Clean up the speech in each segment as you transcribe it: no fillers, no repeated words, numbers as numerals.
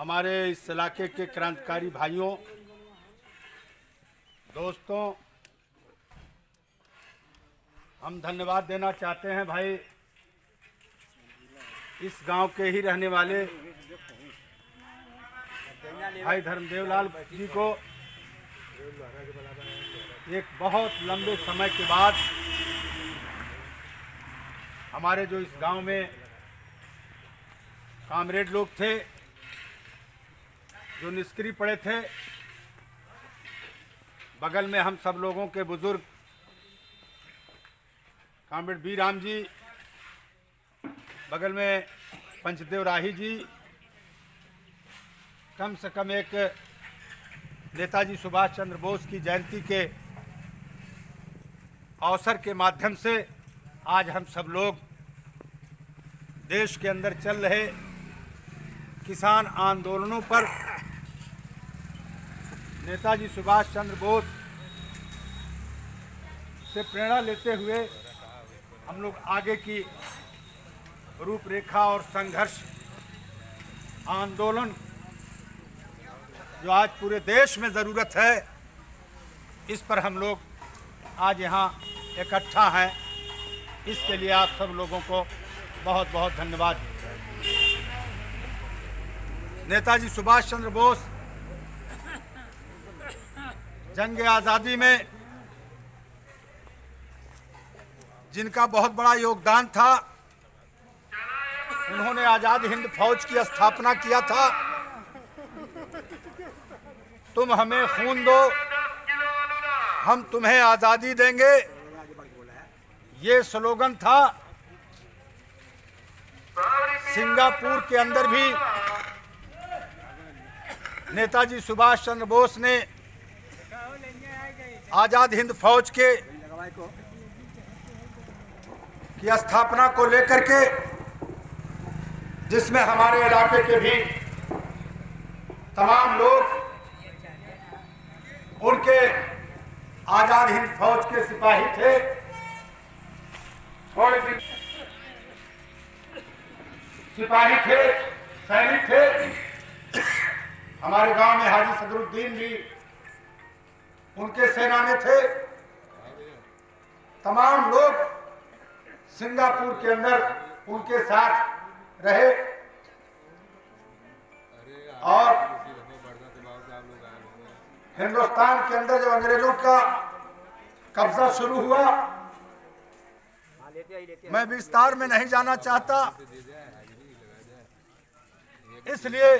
हमारे इस इलाके के क्रांतिकारी भाइयों, दोस्तों, हम धन्यवाद देना चाहते हैं भाई इस गांव के ही रहने वाले भाई धर्मदेव लाल जी को एक बहुत लंबे समय के बाद हमारे जो इस गांव में कामरेड लोग थे जो निष्क्रिय पड़े थे, बगल में हम सब लोगों के बुजुर्ग कामरेड बी राम जी, बगल में पंचदेव राही जी, कम से कम एक नेताजी सुभाष चंद्र बोस की जयंती के अवसर के माध्यम से आज हम सब लोग देश के अंदर चल रहे किसान आंदोलनों पर नेताजी सुभाष चंद्र बोस से प्रेरणा लेते हुए हम लोग आगे की रूपरेखा और संघर्ष आंदोलन जो आज पूरे देश में ज़रूरत है, इस पर हम लोग आज यहाँ इकट्ठा हैं। इसके लिए आप सब लोगों को बहुत बहुत धन्यवाद। नेताजी सुभाष चंद्र बोस जंग आज़ादी में जिनका बहुत बड़ा योगदान था, उन्होंने आज़ाद हिंद फौज की स्थापना किया था। तुम हमें खून दो, हम तुम्हें आज़ादी देंगे, ये स्लोगन था। सिंगापुर के अंदर भी नेताजी सुभाष चंद्र बोस ने आज़ाद हिंद फौज की स्थापना को लेकर के, जिसमें हमारे इलाके के भी तमाम लोग उनके आज़ाद हिंद फौज के सिपाही थे। सिपाही थे, सैनिक थे। हमारे गांव में हाजी सदरुद्दीन भी उनके सेना में थे। तमाम लोग सिंगापुर के अंदर उनके साथ रहे और हिंदुस्तान के अंदर जब अंग्रेजों का कब्जा शुरू हुआ, मैं विस्तार में नहीं जाना चाहता, इसलिए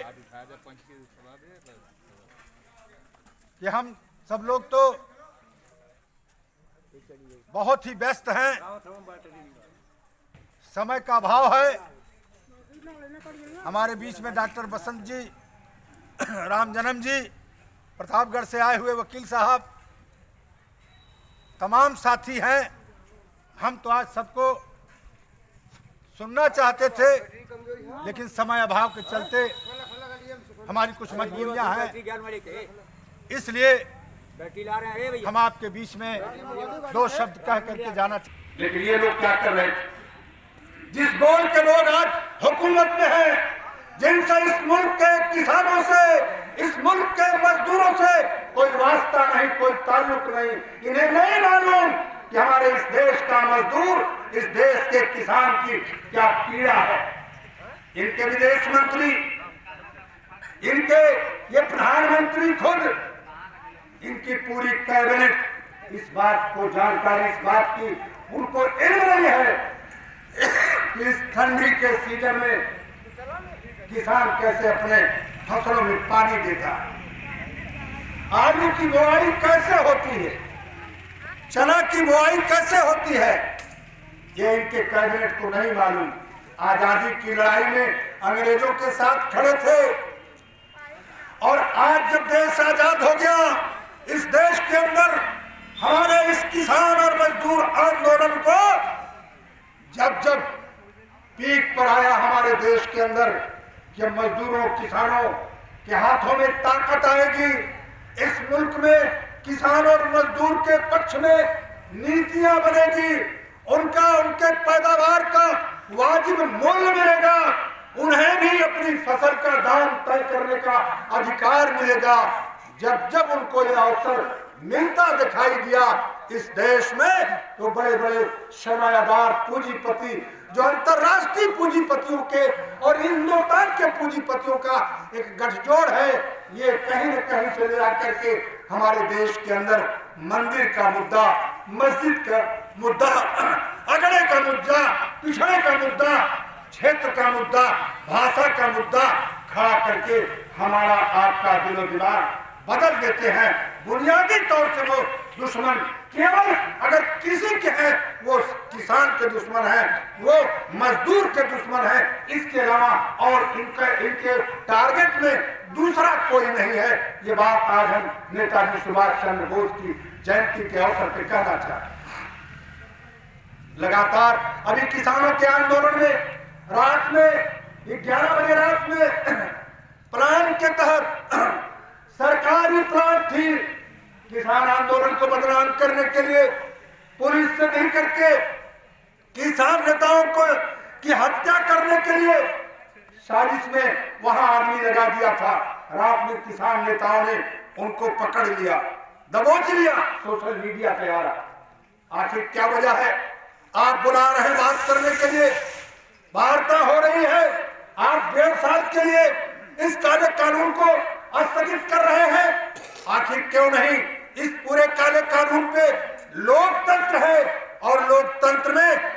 कि हम सब लोग तो बहुत ही व्यस्त हैं, समय का अभाव है। हमारे बीच में डॉक्टर बसंत जी, राम जन्म जी, प्रतापगढ़ से आए हुए वकील साहब, तमाम साथी हैं। हम तो आज सबको सुनना चाहते थे, लेकिन समय अभाव के चलते हमारी कुछ मजबूरियां हैं, इसलिए हम आपके बीच में दो शब्द कह करके जाना चाहते। लेकिन ये लोग क्या कर रहे थे? जिस दौर के लोग आज हुकूमत में हैं, जिनसे इस मुल्क के किसानों से, इस मुल्क के मजदूरों से कोई वास्ता नहीं, कोई ताल्लुक नहीं, इन्हें नहीं मालूम कि हमारे इस देश का मजदूर, इस देश के किसान की क्या पीड़ा है। इनके विदेश मंत्री, इनके ये प्रधानमंत्री खुद, इनकी पूरी कैबिनेट इस बात को जानकारी, इस बात की उनको इल्म नहीं है कि इस ठंडी के सीजन में किसान कैसे अपने फसलों में पानी देता है, आलू की बुआई कैसे होती है, चना की बुआई कैसे होती है, ये इनके कैबिनेट को नहीं मालूम। आजादी की लड़ाई में अंग्रेजों के साथ खड़े थे और आज जब देश आजाद हो गया, इस देश के अंदर हमारे इस किसान और मजदूर आंदोलन को जब जब पीक पर आया हमारे देश के अंदर, जब मजदूरों किसानों के हाथों में ताकत आएगी, इस मुल्क में किसान और मजदूर के पक्ष में नीतियां बनेगी, उनके पैदावार का वाजिब मूल्य मिलेगा, उन्हें भी अपनी फसल का दाम तय करने का अधिकार मिलेगा। जब जब उनको यह अवसर मिलता दिखाई दिया इस देश में, तो बड़े बड़े सरमायादार पूंजीपति जो अंतर्राष्ट्रीय पूंजीपतियों के और हिंदुस्तान के पूंजीपतियों का एक गठजोड़ है, ये कहीं न कहीं से ले आकर के हमारे देश के अंदर मंदिर का मुद्दा, मस्जिद का मुद्दा, अगड़े का मुद्दा, पिछड़े का मुद्दा, क्षेत्र का मुद्दा, भाषा का मुद्दा खड़ा करके हमारा आपका दिलो दिमाग बदल देते हैं। बुनियादी तौर से वो दुश्मन केवल अगर किसी के हैं वो किसान के दुश्मन है, वो मजदूर के दुश्मन है, इसके अलावा और इनके टारगेट में दूसरा कोई नहीं है। ये बात आज हम नेताजी सुभाष चंद्र बोस की जयंती के अवसर पर कहना चाहते हैं। लगातार अभी किसानों के आंदोलन में रात में 11 बजे रात में प्लान के तहत सरकारी प्लान थी किसान आंदोलन को बदनाम करने के लिए, पुलिस से मिल करके किसान नेताओं को की हत्या करने के लिए साजिश में वहां आदमी लगा दिया था। रात में किसान नेताओं ने उनको पकड़ लिया, दबोच लिया, सोशल मीडिया पे आ रहा। आखिर क्या वजह है? आप बुला रहे हैं बात करने के लिए, वार्ता हो रही है, आप 1.5 साल के लिए इस काले कानून को स्थगित कर रहे हैं। आखिर क्यों नहीं? इस पूरे काले कानून पे लोकतंत्र है, और लोकतंत्र में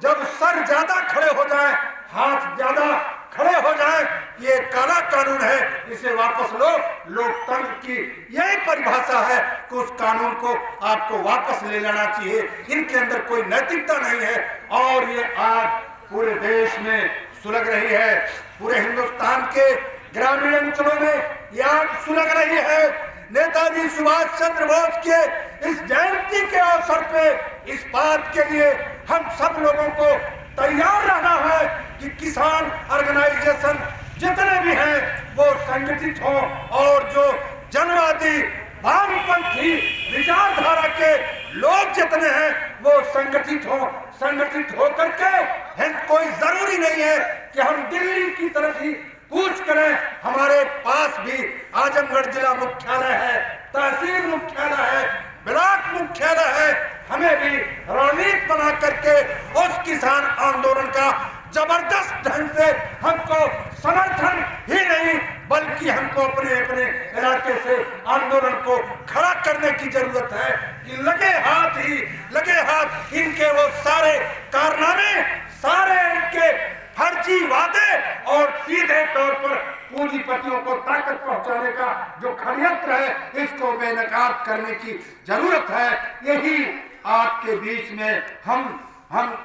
जब सर ज्यादा खड़े हो जाए, हाथ ज्यादा खड़े हो जाए, ये काला कानून है, इसे वापस लो। लोकतंत्र की यही परिभाषा है कि उस कानून को आपको वापस ले लेना चाहिए। इनके अंदर कोई नैतिकता नहीं है, और ये आज पूरे देश में सुलग रही है। पूरे हिंदुस्तान के ग्रामीण अंचलों में यह आग सुलग रही है। नेताजी सुभाष चंद्र बोस के इस जयंती के अवसर पे इस बात के लिए हम सब लोगों को तैयार रहना है कि किसान ऑर्गेनाइजेशन जितने भी हैं वो संगठित हों, और जो जनवादी वामपंथी विचारधारा के लोग जितने हैं वो संगठित हों। संगठित होकर के कोई जरूरी नहीं है कि हम दिल्ली की तरफ ही कूच करें। हमारे पास भी आजमगढ़ जिला मुख्यालय है, तहसील मुख्यालय है, ब्लॉक मुख्यालय है। हमें भी रणनीति बना करके उस किसान आंदोलन का जबरदस्त ढंग से हमको समर्थन ही नहीं बल्कि हमको अपने अपने इलाके से आंदोलन को खड़ा करने की जरूरत है कि लगे हाथ इनके वो सारे कारनामे, सारे इनके फर्जी वादे और सीधे तौर पर पूंजीपतियों को ताकत पहुंचाने का जो षड्यंत्र है, इसको बेनकाब करने की जरूरत है। यही आपके बीच में हम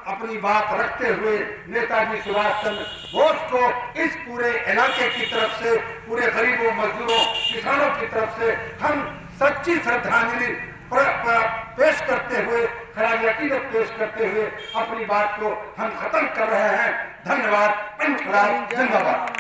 अपनी बात रखते हुए नेताजी सुभाष चंद्र बोस को इस पूरे इलाके की तरफ से, पूरे गरीबों, मजदूरों, किसानों की तरफ से हम सच्ची श्रद्धांजलि पेश करते हुए, खराज अकीदत पेश करते हुए अपनी बात को हम खत्म कर रहे हैं। धन्यवाद। जिंदाबाद।